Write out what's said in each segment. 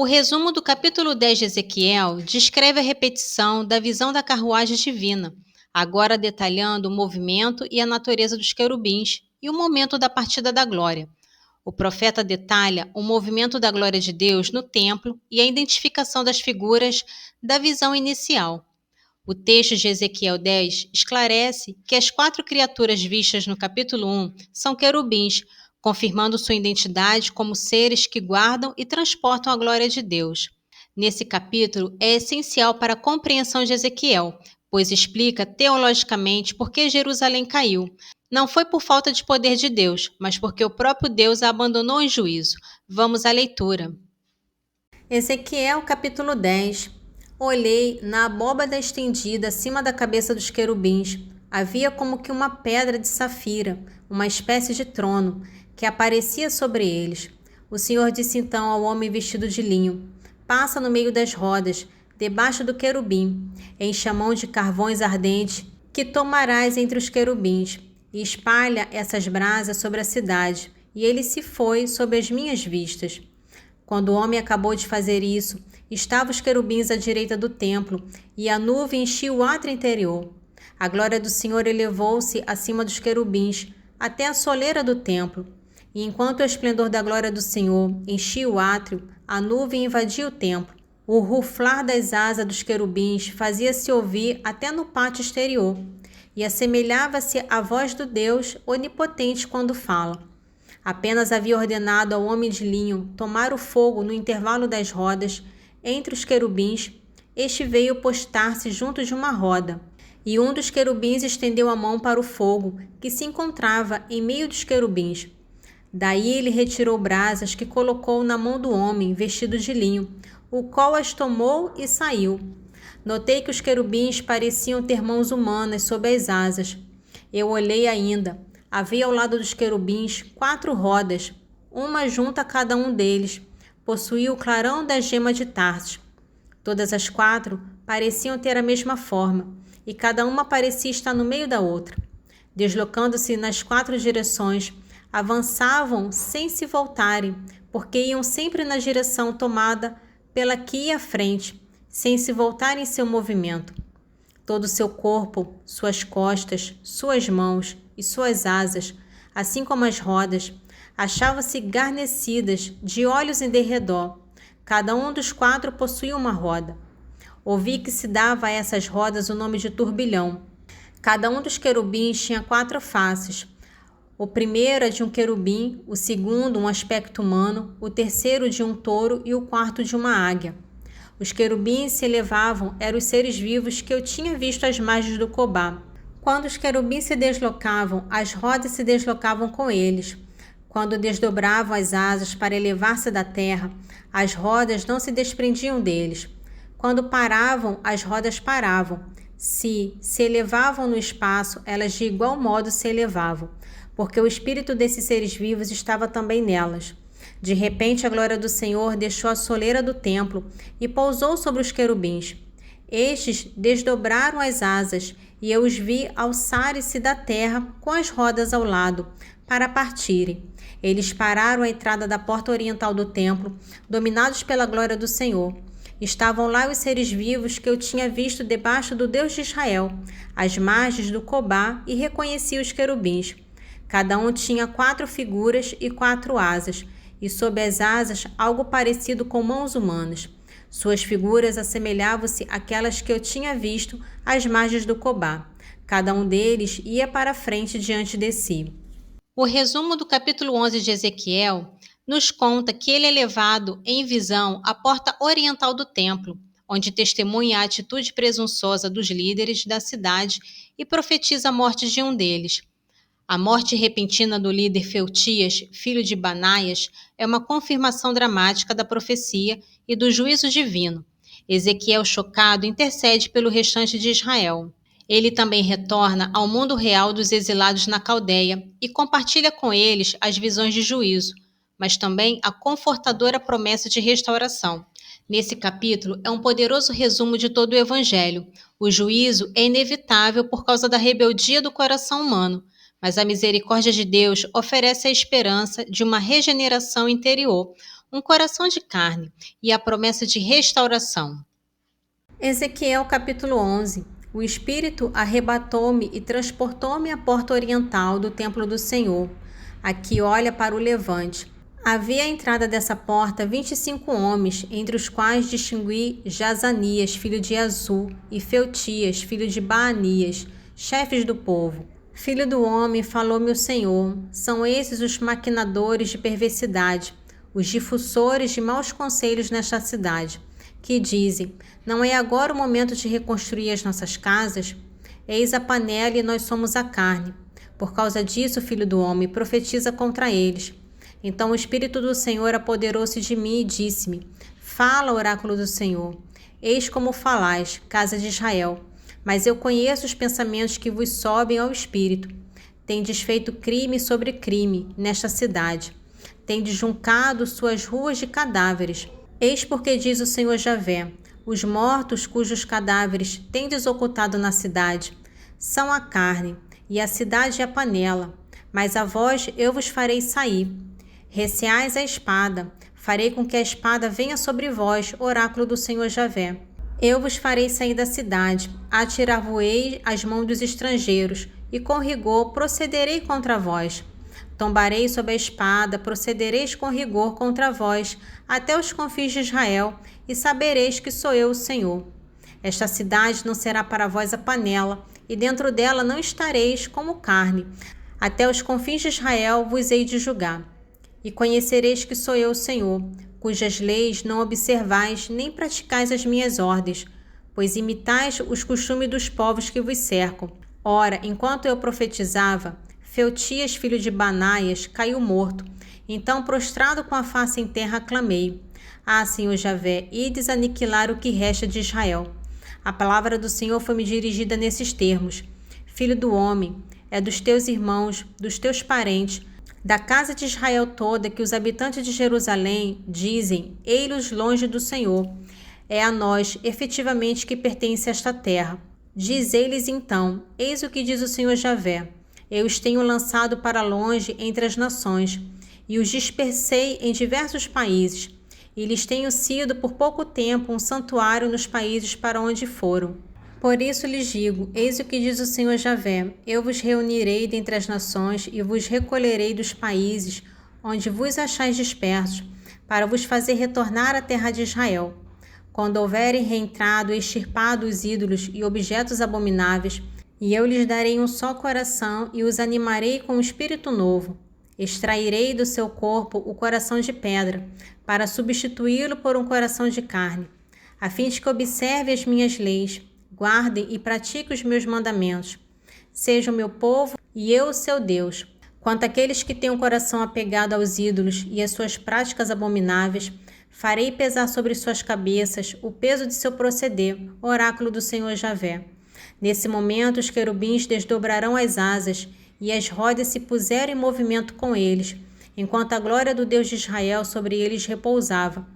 O resumo do capítulo 10 de Ezequiel descreve a repetição da visão da carruagem divina, agora detalhando o movimento e a natureza dos querubins e o momento da partida da glória. O profeta detalha o movimento da glória de Deus no templo e a identificação das figuras da visão inicial. O texto de Ezequiel 10 esclarece que as 4 criaturas vistas no capítulo 1 são querubins, confirmando sua identidade como seres que guardam e transportam a glória de Deus. Nesse capítulo é essencial para a compreensão de Ezequiel, pois explica teologicamente por que Jerusalém caiu. Não foi por falta de poder de Deus, mas porque o próprio Deus a abandonou em juízo. Vamos à leitura. Ezequiel capítulo 10. Olhei na abóbada estendida acima da cabeça dos querubins. Havia como que uma pedra de safira, uma espécie de trono, que aparecia sobre eles. O Senhor disse então ao homem vestido de linho: passa no meio das rodas, debaixo do querubim, enche a mão de carvões ardentes, que tomarás entre os querubins, e espalha essas brasas sobre a cidade. E ele se foi sob as minhas vistas. Quando o homem acabou de fazer isso, estavam os querubins à direita do templo, e a nuvem enchia o átrio interior. A glória do Senhor elevou-se acima dos querubins, até a soleira do templo. E enquanto o esplendor da glória do Senhor enchia o átrio, a nuvem invadia o templo. O ruflar das asas dos querubins fazia-se ouvir até no pátio exterior, e assemelhava-se à voz do Deus onipotente quando fala. Apenas havia ordenado ao homem de linho tomar o fogo no intervalo das rodas entre os querubins. Este veio postar-se junto de uma roda, e um dos querubins estendeu a mão para o fogo, que se encontrava em meio dos querubins. Daí ele retirou brasas que colocou na mão do homem vestido de linho, o qual as tomou e saiu. Notei que os querubins pareciam ter mãos humanas sob as asas. Eu olhei ainda. Havia ao lado dos querubins 4 rodas, uma junto a cada um deles. Possuía o clarão da gema de Tarsis. Todas as 4 pareciam ter a mesma forma, e cada uma parecia estar no meio da outra. Deslocando-se nas 4 direções, avançavam sem se voltarem, porque iam sempre na direção tomada pela que ia à frente, sem se voltarem em seu movimento. Todo o seu corpo, suas costas, suas mãos e suas asas, assim como as rodas, achavam-se garnecidas de olhos em derredor. Cada um dos 4 possuía uma roda. Ouvi que se dava a essas rodas o nome de turbilhão. Cada um dos querubins tinha 4 faces. O primeiro é de um querubim, o segundo um aspecto humano, o terceiro de um touro e o quarto de uma águia. Os querubins se elevavam, eram os seres vivos que eu tinha visto às margens do Cobá. Quando os querubins se deslocavam, as rodas se deslocavam com eles. Quando desdobravam as asas para elevar-se da terra, as rodas não se desprendiam deles. Quando paravam, as rodas paravam. Se elevavam no espaço, elas de igual modo se elevavam, porque o espírito desses seres vivos estava também nelas. De repente, a glória do Senhor deixou a soleira do templo e pousou sobre os querubins. Estes desdobraram as asas, e eu os vi alçarem-se da terra com as rodas ao lado, para partirem. Eles pararam à entrada da porta oriental do templo, dominados pela glória do Senhor. Estavam lá os seres vivos que eu tinha visto debaixo do Deus de Israel, às margens do Cobá, e reconheci os querubins. Cada um tinha 4 figuras e 4 asas, e sob as asas algo parecido com mãos humanas. Suas figuras assemelhavam-se àquelas que eu tinha visto às margens do Cobá. Cada um deles ia para a frente diante de si. O resumo do capítulo 11 de Ezequiel nos conta que ele é levado em visão à porta oriental do templo, onde testemunha a atitude presunçosa dos líderes da cidade e profetiza a morte de um deles. A morte repentina do líder Feutias, filho de Banaias, é uma confirmação dramática da profecia e do juízo divino. Ezequiel, chocado, intercede pelo restante de Israel. Ele também retorna ao mundo real dos exilados na Caldeia e compartilha com eles as visões de juízo, mas também a confortadora promessa de restauração. Nesse capítulo é um poderoso resumo de todo o Evangelho. O juízo é inevitável por causa da rebeldia do coração humano, mas a misericórdia de Deus oferece a esperança de uma regeneração interior, um coração de carne e a promessa de restauração. Ezequiel capítulo 11. O Espírito arrebatou-me e transportou-me à porta oriental do templo do Senhor, a que olha para o levante. Havia à entrada dessa porta 25 homens, entre os quais distingui Jazanias, filho de Azul, e Feutias, filho de Baanias, chefes do povo. Filho do homem, falou-me o Senhor, são esses os maquinadores de perversidade, os difusores de maus conselhos nesta cidade, que dizem, não é agora o momento de reconstruir as nossas casas? Eis a panela e nós somos a carne. Por causa disso, filho do homem, profetiza contra eles. Então o Espírito do Senhor apoderou-se de mim e disse-me, fala, oráculo do Senhor. Eis como falais, casa de Israel. Mas eu conheço os pensamentos que vos sobem ao Espírito. Tendes feito crime sobre crime nesta cidade. Tendes juncado suas ruas de cadáveres. Eis porque diz o Senhor Javé, os mortos cujos cadáveres tendes ocultado na cidade, são a carne, e a cidade é a panela, mas a vós eu vos farei sair. Receais a espada, farei com que a espada venha sobre vós, oráculo do Senhor Javé. Eu vos farei sair da cidade, atirar-vos-ei às mãos dos estrangeiros, e com rigor procederei contra vós. Tombarei sob a espada, procedereis com rigor contra vós, até os confins de Israel, e sabereis que sou eu o Senhor. Esta cidade não será para vós a panela, e dentro dela não estareis como carne. Até os confins de Israel vos hei de julgar. E conhecereis que sou eu o Senhor, cujas leis não observais nem praticais as minhas ordens, pois imitais os costumes dos povos que vos cercam. Ora, enquanto eu profetizava, Feutias, filho de Banaias, caiu morto. Então, prostrado com a face em terra, clamei. Ah, Senhor Javé, ides aniquilar o que resta de Israel. A palavra do Senhor foi-me dirigida nesses termos. Filho do homem, é dos teus irmãos, dos teus parentes, da casa de Israel toda, que os habitantes de Jerusalém dizem, ei-los longe do Senhor. É a nós, efetivamente, que pertence esta terra. Dizei-lhes então, eis o que diz o Senhor Javé. Eu os tenho lançado para longe entre as nações, e os dispersei em diversos países, e lhes tenho sido por pouco tempo um santuário nos países para onde foram. Por isso lhes digo, eis o que diz o Senhor Javé, eu vos reunirei dentre as nações e vos recolherei dos países onde vos achais dispersos, para vos fazer retornar à terra de Israel. Quando houverem reentrado e extirpado os ídolos e objetos abomináveis, e eu lhes darei um só coração e os animarei com um espírito novo. Extrairei do seu corpo o coração de pedra, para substituí-lo por um coração de carne, a fim de que observe as minhas leis, guardem e pratiquem os meus mandamentos. Seja o meu povo e eu o seu Deus. Quanto àqueles que têm um coração apegado aos ídolos e às suas práticas abomináveis, farei pesar sobre suas cabeças o peso de seu proceder, oráculo do Senhor Javé. Nesse momento, os querubins desdobrarão as asas e as rodas se puseram em movimento com eles, enquanto a glória do Deus de Israel sobre eles repousava.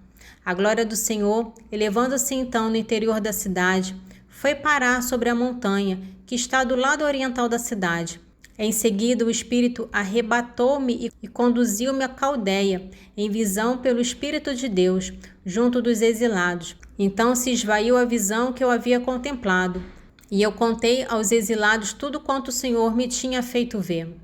A glória do Senhor, elevando-se então no interior da cidade, foi parar sobre a montanha que está do lado oriental da cidade. Em seguida, o Espírito arrebatou-me e conduziu-me a Caldeia, em visão pelo Espírito de Deus, junto dos exilados. Então se esvaiu a visão que eu havia contemplado. E eu contei aos exilados tudo quanto o Senhor me tinha feito ver.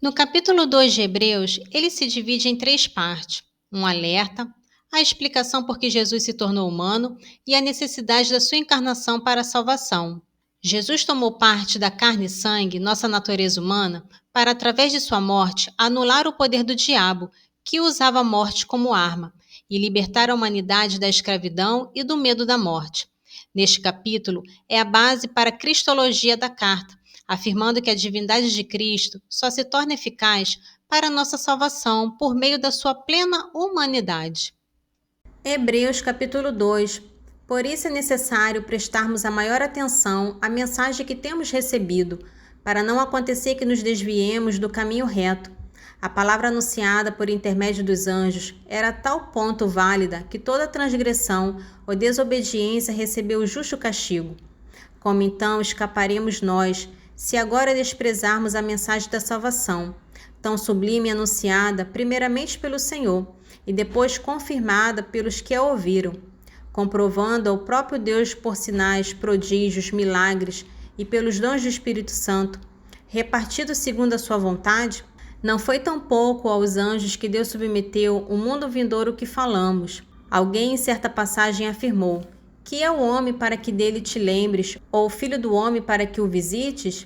No capítulo 2 de Hebreus, ele se divide em 3 partes: um alerta, a explicação por que Jesus se tornou humano e a necessidade da sua encarnação para a salvação. Jesus tomou parte da carne e sangue, nossa natureza humana, para, através de sua morte, anular o poder do diabo, que usava a morte como arma, e libertar a humanidade da escravidão e do medo da morte. Neste capítulo, é a base para a cristologia da carta, afirmando que a divindade de Cristo só se torna eficaz para a nossa salvação por meio da sua plena humanidade. Hebreus capítulo 2. Por isso é necessário prestarmos a maior atenção à mensagem que temos recebido, para não acontecer que nos desviemos do caminho reto. A palavra anunciada por intermédio dos anjos era a tal ponto válida que toda transgressão ou desobediência recebeu o justo castigo. Como então escaparemos nós, se agora desprezarmos a mensagem da salvação? tão sublime e anunciada primeiramente pelo Senhor e depois confirmada pelos que a ouviram, comprovando ao próprio Deus por sinais, prodígios, milagres e pelos dons do Espírito Santo, repartido segundo a sua vontade? Não foi tampouco aos anjos que Deus submeteu o mundo vindouro que falamos. Alguém em certa passagem afirmou: que é o homem para que dele te lembres, ou o filho do homem para que o visites?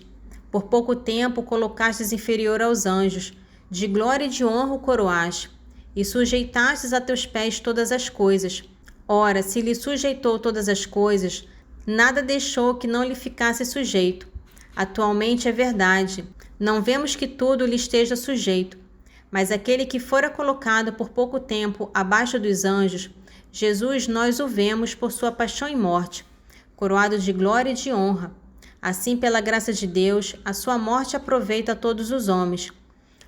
Por pouco tempo colocastes inferior aos anjos, de glória e de honra o coroaste, e sujeitastes a teus pés todas as coisas. Ora, se lhe sujeitou todas as coisas, nada deixou que não lhe ficasse sujeito. Atualmente é verdade, não vemos que tudo lhe esteja sujeito, mas aquele que fora colocado por pouco tempo abaixo dos anjos, Jesus, nós o vemos por sua paixão e morte, coroado de glória e de honra. Assim, pela graça de Deus, a sua morte aproveita a todos os homens.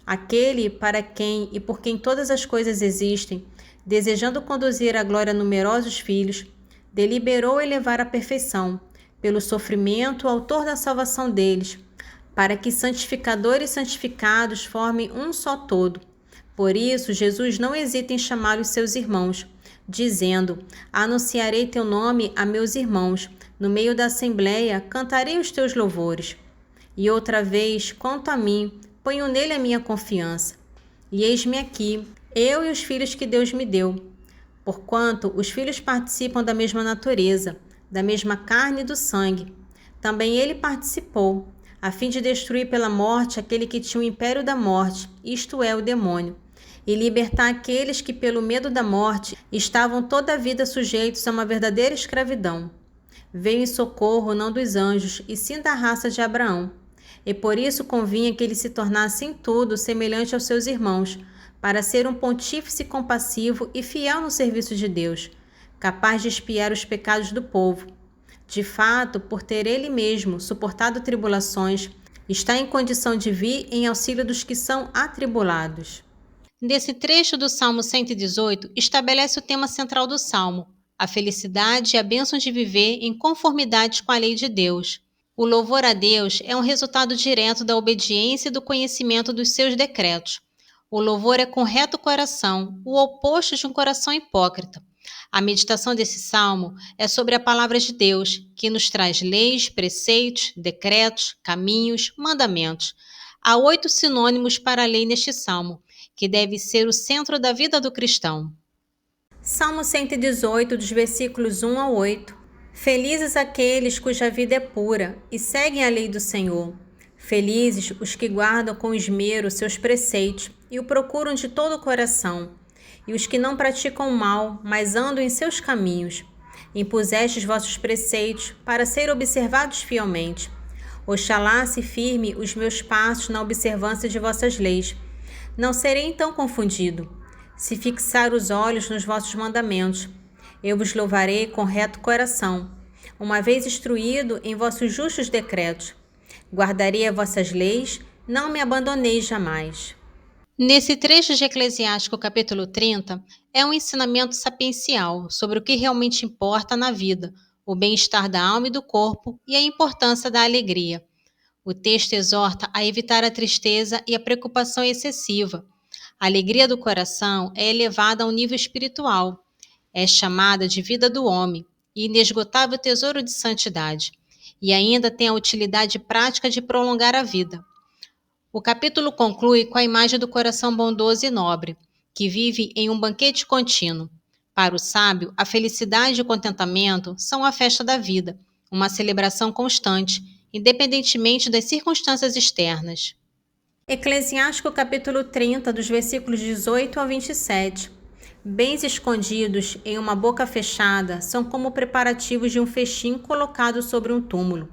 Aquele para quem e por quem todas as coisas existem, desejando conduzir à glória numerosos filhos, deliberou elevar à perfeição, pelo sofrimento, o autor da salvação deles, para que santificadores e santificados formem um só todo. Por isso, Jesus não hesita em chamá-los seus irmãos, dizendo: anunciarei teu nome a meus irmãos, no meio da assembleia cantarei os teus louvores. E outra vez, quanto a mim, ponho nele a minha confiança. E eis-me aqui, eu e os filhos que Deus me deu. Porquanto os filhos participam da mesma natureza, da mesma carne e do sangue. Também ele participou, a fim de destruir pela morte aquele que tinha o império da morte, isto é, o demônio, e libertar aqueles que, pelo medo da morte, estavam toda a vida sujeitos a uma verdadeira escravidão. Veio em socorro não dos anjos, e sim da raça de Abraão. E por isso convinha que ele se tornasse em tudo semelhante aos seus irmãos, para ser um pontífice compassivo e fiel no serviço de Deus, capaz de expiar os pecados do povo. De fato, por ter ele mesmo suportado tribulações, está em condição de vir em auxílio dos que são atribulados. Nesse trecho do Salmo 118, estabelece o tema central do Salmo, a felicidade e a bênção de viver em conformidade com a lei de Deus. O louvor a Deus é um resultado direto da obediência e do conhecimento dos seus decretos. O louvor é com reto coração, o oposto de um coração hipócrita. A meditação desse salmo é sobre a palavra de Deus, que nos traz leis, preceitos, decretos, caminhos, mandamentos. Há 8 sinônimos para a lei neste salmo, que deve ser o centro da vida do cristão. Salmo 118, dos versículos 1 a 8. Felizes aqueles cuja vida é pura e seguem a lei do Senhor. Felizes os que guardam com esmero seus preceitos e o procuram de todo o coração. E os que não praticam o mal, mas andam em seus caminhos. Impusestes vossos preceitos para serem observados fielmente. Oxalá se firme os meus passos na observância de vossas leis. Não serei então confundido, se fixar os olhos nos vossos mandamentos. Eu vos louvarei com reto coração, uma vez instruído em vossos justos decretos. Guardarei as vossas leis, não me abandoneis jamais. Nesse trecho de Eclesiástico capítulo 30, é um ensinamento sapiencial sobre o que realmente importa na vida, o bem-estar da alma e do corpo e a importância da alegria. O texto exorta a evitar a tristeza e a preocupação excessiva. A alegria do coração é elevada a um nível espiritual. É chamada de vida do homem e inesgotável tesouro de santidade. E ainda tem a utilidade prática de prolongar a vida. O capítulo conclui com a imagem do coração bondoso e nobre, que vive em um banquete contínuo. Para o sábio, a felicidade e o contentamento são a festa da vida, uma celebração constante, independentemente das circunstâncias externas. Eclesiástico capítulo 30, dos versículos 18 ao 27. Bens escondidos em uma boca fechada são como preparativos de um festim colocado sobre um túmulo,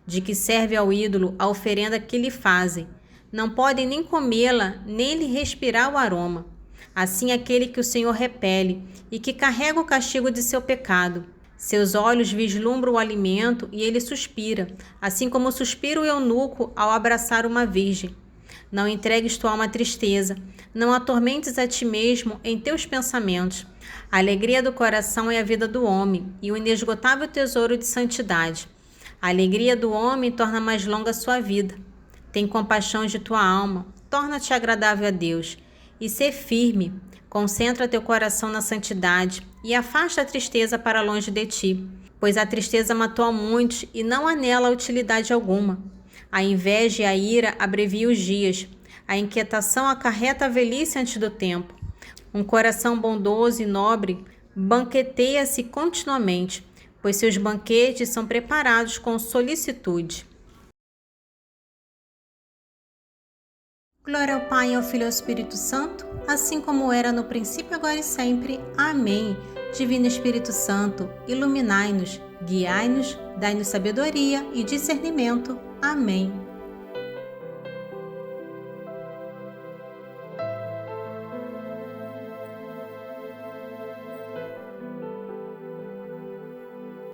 de que serve ao ídolo a oferenda que lhe fazem. Não podem nem comê-la, nem lhe respirar o aroma. Assim aquele que o Senhor repele e que carrega o castigo de seu pecado. Seus olhos vislumbram o alimento e ele suspira, assim como suspira o eunuco ao abraçar uma virgem. Não entregues tua alma à tristeza, não atormentes a ti mesmo em teus pensamentos. A alegria do coração é a vida do homem e o inesgotável tesouro de santidade. A alegria do homem torna mais longa a sua vida. Tem compaixão de tua alma, torna-te agradável a Deus. E sê firme, concentra teu coração na santidade e afasta a tristeza para longe de ti, pois a tristeza matou a muitos e não há nela utilidade alguma. A inveja e a ira abreviam os dias, a inquietação acarreta a velhice antes do tempo. Um coração bondoso e nobre banqueteia-se continuamente, pois seus banquetes são preparados com solicitude. Glória ao Pai, ao Filho e ao Espírito Santo, assim como era no princípio, agora e sempre. Amém. Divino Espírito Santo, iluminai-nos, guiai-nos, dai-nos sabedoria e discernimento. Amém.